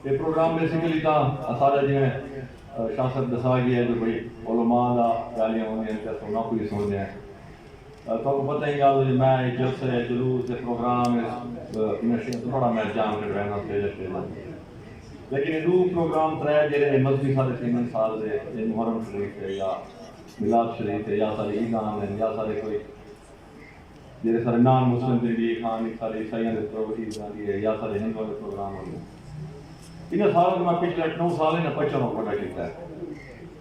یہ programme basically تھا اساڑا جی شاست دسا گیا ہے جو بھئی علماء دا گالیاں ہوندی ہیں تے سونا کوئی سن ہیں تو کو پتہ ہی گل جو میں جلسے جلوس پروگرام نشے تھوڑا میں جان کر رہنا تے لیکن یہ دو پروگرام ترے جڑے مذہبی سارے 3 سال دے محرم شریف ہے یا میلاد شریف ہے یا سارے عیدان ہیں یا سارے کوئی جڑے سارے نان مسلم دی خان سارے عیسائیاں دے پروگرام دی ہے یا سارے ہندوؤں دے پروگرام ہوندے انہاں سالوں میں پچھلے 9 سال نے پچھوں پڑھا کیتا ہے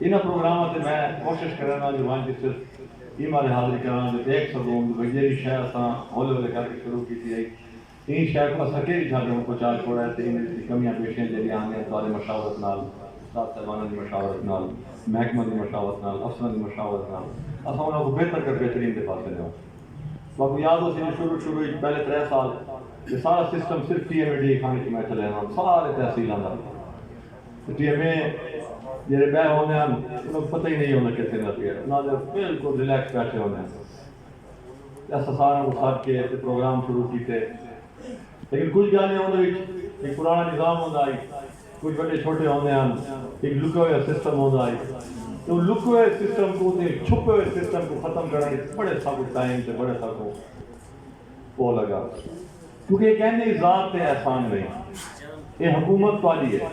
انہاں پروگراماں تے میں کوشش کرنا جو وہاں صرف ایمان حاضر کرنا جو ایک سبوں وجہ شہر اساں ہولے ہولے کر کے شروع کیتی ہے این شہر کو سکے جا کے پہنچا چھوڑا ہے تے ان دی کمیاں پیشیاں جڑیاں آنے سارے مشاورت نال استاد صاحبان دی مشاورت نال محکمہ دی مشاورت نال افسران دی مشاورت نال اساں انہاں کو بہتر کر بہترین دے پاسے لے باقی یاد ہو سی شروع پہلے 3 سال یہ سارا سسٹم صرف ٹی ایم اے ڈی کھانے کی میں چلے رہا ہوں سارے تحصیلوں کا ٹی ایم اے جڑے بہ ہونے ہیں انہوں پتہ ہی نہیں ہونا کتنے رہتی ہے انہوں نے بالکل ریلیکس بیٹھے ہونے ہیں ایسا سارا وہ ساتھ کے پروگرام شروع کیتے لیکن کچھ گانے ہونے ایک پرانا نظام ہوتا ہے کچھ بڑے چھوٹے ہونے ہیں ایک لکے ہوئے سسٹم ہوتا ہے تو لکے ہوئے سسٹم کو چھپے ہوئے سسٹم کو ختم کرنے بڑے سب ٹائم سے بڑے سب کو وہ لگا کیونکہ یہ کہنے ذات پہ احسان نہیں یہ حکومت والی ہے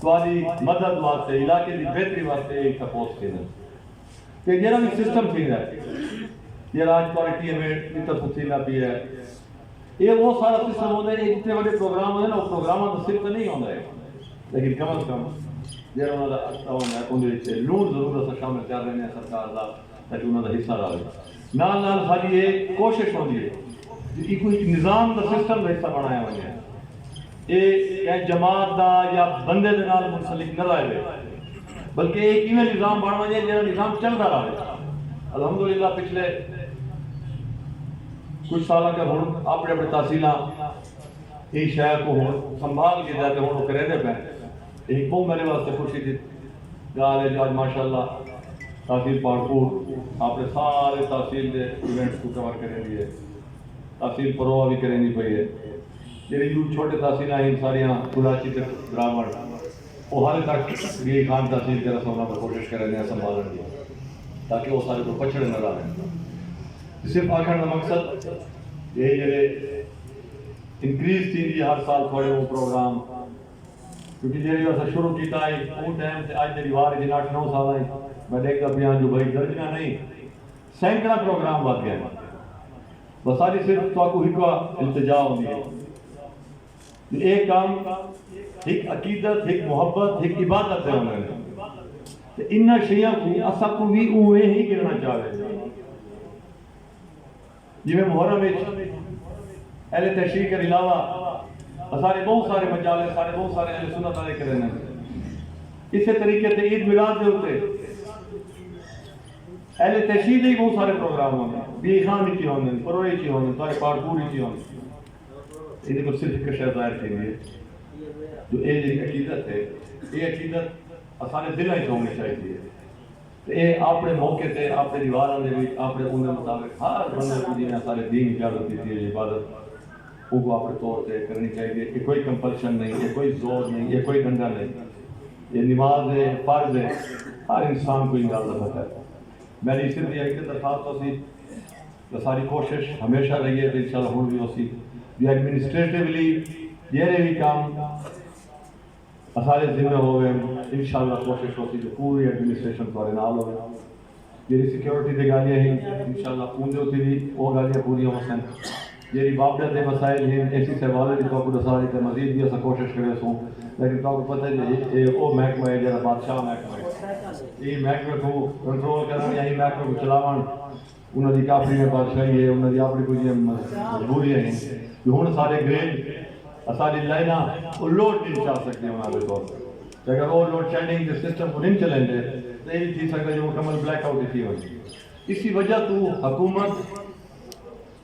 والی مدد واسطے علاقے کی بہتری واسطے ایک سپورٹ تھی کہ جڑا بھی سسٹم تھی ہے یہ راج پارٹی میں اتنا تفصیل آتی ہے یہ وہ سارا سسٹم ہوتا ہے اتنے بڑے پروگرام ہوتے ہیں نا وہ پروگرام تو صرف نہیں ہوتا ہے لیکن کم از کم جڑا انہوں کا ہونا ہے اندر لون ضرور اصل شامل کر رہے ہیں سرکار کا تاکہ انہوں کا حصہ رہے نال نال ساری یہ کوشش ہوتی ہے کہ کوئی نظام کا سسٹم کا حصہ بنایا ہوا ہے یہ جماعت دا یا بندے دے نال منسلک نہ رہے بلکہ ایک ایویں نظام بننا چاہیے جہاں نظام چلتا رہے الحمدللہ پچھلے کچھ سالوں کے ہوں اپنے اپنے تحصیلاں یہ شہر کو ہوں سنبھال کے جاتے ہوں کرے دے پہ ایک بہت میرے واسطے خوشی تھی گال ہے جو آج ماشاءاللہ تحصیل پاڑپور اپنے سارے تحصیل دے ایونٹس کو کور کریں گے تحصیل پروا بھی کریں گی پئی ہے جی چھوٹے تحصیل ہیں ساریاں کراچی تک برامر وہ ہر تک بھی خان تحصیل کے رسونا پر کوشش کریں گے سنبھالنے کی تاکہ وہ سارے کو پچھڑے نہ رہیں صرف آخر کا مقصد یہ جڑے انکریز تھی جی ہر سال تھوڑے وہ پروگرام کیونکہ جی اصل شروع کیتا ہے وہ ٹائم سے آج میری وار جن 8-9 سال آئی میں دیکھتا پیا جو بھائی درجنا نہیں سینکڑا پروگرام بد گئے بس ساری صرف تو کو ہکوا التجا ہوتی ہے ایک کام ایک عقیدت ایک محبت ایک عبادت ہے انہوں نے ان شیئر کو اسا کو بھی اوے ہی کرنا چاہتے ہیں جی میں محرم اہل تشریح کے علاوہ سارے بہت سارے مجالے سارے بہت سارے اہل سنت والے کرے ہیں اسی طریقے سے عید میلاد دے ہوتے اہل تشریح دے بہت سارے پروگرام ہونے بی خان کی ہونے پروے کی ہونے سارے پاڑپور کی ہونے یہ کو صرف ایک شے ظاہر کی ہے جو یہ جی عقیدت ہے یہ عقیدت سارے دل ہی ہونی چاہیے یہ اپنے موقع سے اپنے دیواراں دے وچ اپنے ان مطابق ہر بندے کو جی سارے دین اجازت دیتی ہے عبادت وہ کو اپنے طور سے کرنی چاہیے یہ کوئی کمپلشن نہیں یہ کوئی زور نہیں یہ کوئی ڈنڈا نہیں یہ نماز ہے فرض ہے ہر انسان کو اجازت ہے میری صرف یہ ایک درخواست ہوتی ساری کوشش ہمیشہ رہی ہے کہ انشاءاللہ ہوں بھی ہوتی یہ ایڈمنسٹریٹیولی یہ بھی کام سارے ذمہ ہو گئے انشاءاللہ کوشش ہوتی جو پوری ایڈمنسٹریشن تھوڑے نال ہو جی سیکیورٹی دے گالیاں ہیں انشاءاللہ پوندے ہوتی بھی وہ گالیاں پوری ہو سن جی بابڈر دے مسائل ہیں ایسی سے والے تو کو دسا تے مزید بھی اسا کوشش کرے سوں لیکن تو کو پتہ ہے او محکمہ ہے جڑا بادشاہ محکمہ ہے یہ محکمہ کو کنٹرول کرنا یہی محکمہ کو چلاون انہوں دی کافی میں بادشاہی ہے انہوں دی اپنی کوئی مجبوری ہے کہ ہن سارے گریڈ ساری لائناں وہ لوڈ نہیں چل سکتے انہوں کے طور پر اگر وہ لوڈ شیڈنگ کے سسٹم کو نہیں چلیں گے تو یہ چیز سکتا جو مکمل بلیک آؤٹ تھی ہوگی اسی وجہ تو حکومت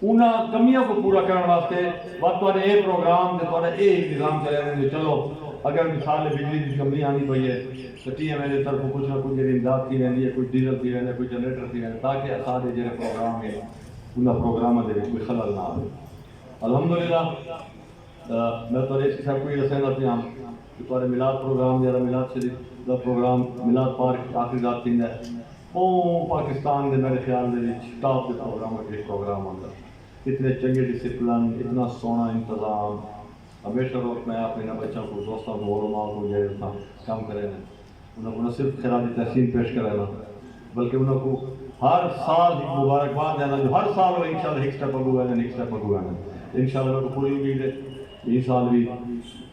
انہاں کمیوں کو پورا کرنے واسطے بات تو اے پروگرام تے تو اے نظام چلے رہے چلو اگر مثال بجلی کی کمی آنی پئی ہے تو ٹی ایم اے طرف کچھ نہ کچھ امداد کی رہی ہے کوئی ڈیزل کی رہی ہے کوئی جنریٹر کی رہی ہے تاکہ سارے جڑے پروگرام ہیں انہاں پروگراماں دے کوئی خلل نہ آئے الحمدللہ میں تو اس صاحب کو یہ دسنا پیا کہ تھوڑے میلاد پروگرام جا میلاد شریف کا پروگرام میلاد پارک آخری رات تھی وہ پاکستان کے میرے خیال دے ٹاپ کے پروگرام کے پروگرام آتا اتنے چنگے ڈسپلن اتنا سونا انتظام ہمیشہ روز میں اپنے بچوں کو دوستوں کو علماء کو جو کام کرے انہوں کو نہ صرف خراج تحسین پیش کرے نا بلکہ انہوں کو ہر سال مبارکباد دینا جو ہر سال وہ انشاءاللہ ایک سٹیپ اگو ہے ایک سٹیپ اگو ہے انشاءاللہ کو پوری امید ہے یہ سال بھی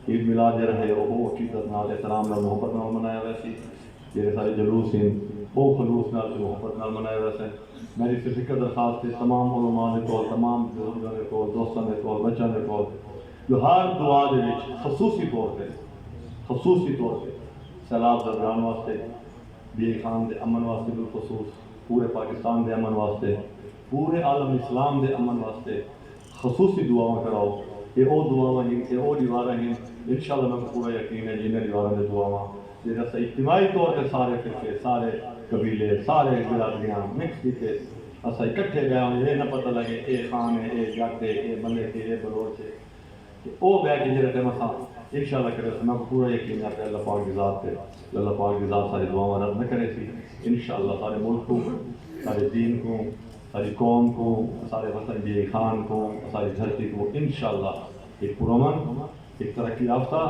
عید میلاد جو ہے وہ بہت عقیدت نال احترام نال محبت نال منایا ویسی جہے سارے جلوس ہیں وہ خلوص نال محبت نال منایا ویسے میری صرف ایک درخواست ہے تمام علماء نے کول تمام بزرگوں نے کول دوستوں نے کول بچوں نے کول جو ہر دعا دے خصوصی طور پہ سیلاب زردگان واسطے بی خان دے امن واسطے بالخصوص پورے پاکستان دے امن واسطے پورے عالم اسلام دے امن واسطے خصوصی دعاواں کراؤ یہ وہ دعاواں ہیں یہ وہ دیواراں ہیں انشاءاللہ میں پورا یقین ہے جنہیں دیواراں دے دعاواں جہاں سے اجتماعی طور پہ سارے فرقے سارے قبیلے سارے برادریاں مکس کیتے اسا اکٹھے گئے ہوں یہ نہ پتہ لگے اے خان ہے اے جٹ ہے اے ملک ہے اے بلوچ ہے وہ بے کے جڑے ٹائم اسا انشاءاللہ کرے میں پورا یقین ہے کہ اللہ پاک کی ذات پہ اللہ پاک کی ذات ساری دعاواں رد نہ کرے سی انشاءاللہ سارے ملک کو سارے دین کو ساری قوم کو سارے وطن بی خان کو ساری دھرتی کو انشاءاللہ ایک پرامن ایک ترقی یافتہ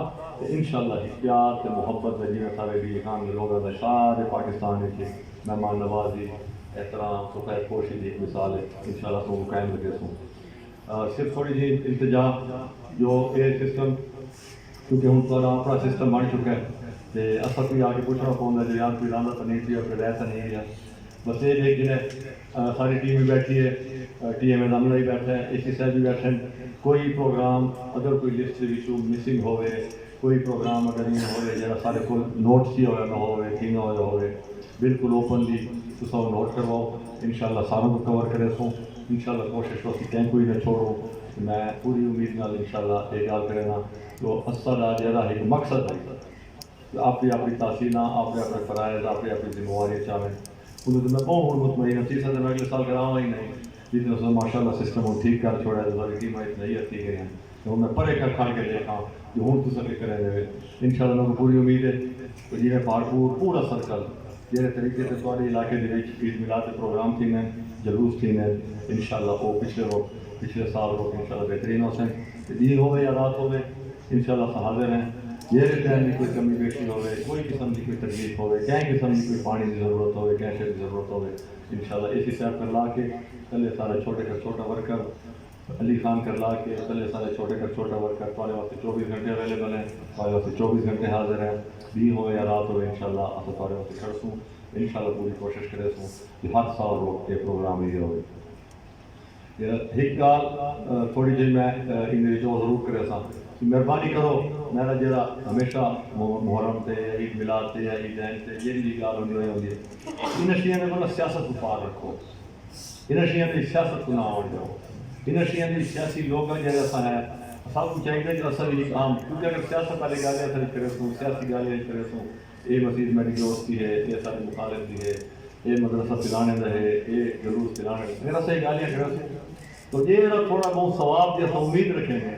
انشاءاللہ ایک پیار سے محبت میں جینا سارے بی خان کے لوگ سارے پاکستان کے مہمان نوازی احترام سفید پوشی کی ایک مثال ہے انشاءاللہ تو قائم رکھے سوں صرف تھوڑی جی التجا جو یہ سسٹم کیونکہ ہوں تو اپنا سسٹم بن چکا ہے تو اصل کوئی آ کے پوچھنا پڑتا ہے یار کوئی لانا تو نہیں تھی اور کوئی رہ تو نہیں گیا بس یہ ایک دن ساری ٹیم بھی بیٹھی ہے ٹی ایم اے عملہ بھی بیٹھا ہے اے سی صاحب بھی بیٹھے ہیں کوئی پروگرام اگر کوئی لسٹ وچوں مسنگ ہوئے کوئی پروگرام اگر یہ ہوئے جہاں سارے کو نوٹس ہی ہوا نہ ہوئے کی نہ ہوئے بالکل اوپنلی تصاو نوٹ کرواؤ انشاءاللہ ساروں کو کور کرے سوں انشاءاللہ کوشش ہوتی کہیں کوئی نہ چھوڑو میں پوری امید نال انشاءاللہ ایک گل کرے نا تو اصل جہاں ایک مقصد ہے اپنی اپنی تحصیل اپنے اپنے فرائض اپنی اپنی ذمہ داری چاہیں انہوں تو میں بہت مطمئن ہوں تیسرا میں اگلے سال کراؤں ہی نہیں جتنے سے ماشاء اللہ سسٹم ہوں ٹھیک کر چھوڑا ہے ساری ٹیم نہیں رکھی گئی ہیں تو میں پرے کھڑ کے دیکھا کہ ہوں تو سکے کرے دے انشاءاللہ میں پوری امید ہے کہ جنہیں پارپور پورا سرکل جہاں طریقے سے سارے علاقے کے عید میلاد کے پروگرام تھی میں جلوس تھی میں انشاءاللہ وہ پچھلے سال وہ انشاءاللہ بہترین ہو سکیں دین ہوئے یا رات ہوئے انشاءاللہ حاضر ہیں یہ ٹائم میں کوئی کمی بیشی ہوئے کوئی قسم کی کوئی تکلیف ہوئے کہیں قسم کی کوئی پانی کی ضرورت ہوئے کہیں شے کی ضرورت ہوئے انشاءاللہ اسی صاحب کر لا کے کلے سارے چھوٹے کر چھوٹا ورکر علی خان کر لا کے کلے سارے چھوٹے کر چھوٹا ورکر تھوڑے واسطے 24 گھنٹے اویلیبل ہیں تھوڑے واسطے 24 گھنٹے حاضر ہیں دن ہوئے یا رات ہوئے انشاءاللہ اصل تھوڑے واسطے کھڑ سوں انشاءاللہ پوری کوشش کرے سوں کہ ہر سال روک کے پروگرام یہ ہوئے ایک گال تھوڑی جی میں انگریزی جو ضرور کرے سا مہربانی کرو میرا جڑا ہمیشہ محرم تے عید میلاد تے یا عیدین تے یہ گال ہوتی ہے ان شیئں نے بولا سیاست کو پار رکھو ان شیئں کی سیاست کو نہ آن جاؤ ان شیئں کی سیاسی لوگ جیسا ہے سب کو چاہیے کہ اصل ایک عام کیونکہ اگر سیاست والی گالیں اصل کرے سوں سیاسی گالیں کرے سوں یہ مزید میری دوست کی ہے یہ سارے مخالف کی ہے یہ مدرسہ پلانے کا ہے یہ جلوس پلانے کا میرا صحیح گالیاں کرے سوں تو یہ تھوڑا بہت ثواب جیسا امید رکھیں گے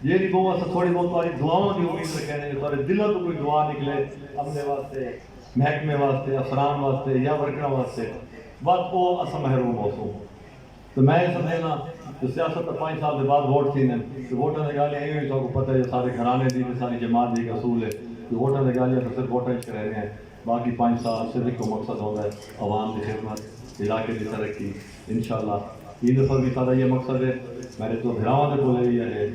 یہ نہیں بہت تھوڑی بہت تاری دعاؤں کی امید رکھیں گے تھوڑے دلوں تو کوئی دعا نکلے اپنے واسطے محکمے واسطے افسران واسطے یا ورکروں واسطے بس وہ اصل محروم ہو سوں تو میں یہ سمجھنا کہ سیاست 5 سال کے بعد ووٹ تھی تو ووٹوں کی گالیاں یہ بھی تو کو پتہ ہے سارے گھرانے دی ساری جماعت دی اصول ہے کہ ووٹوں کی گالیاں تو صرف ووٹیں چ رہے ہیں باقی 5 سال صرف ایک مقصد ہوتا ہے عوام کی خدمت علاقے کی ترقی انشاءاللہ یہ دفعہ بھی سارا یہ مقصد ہے میرے تو بھراواں دے بولے یہ ہے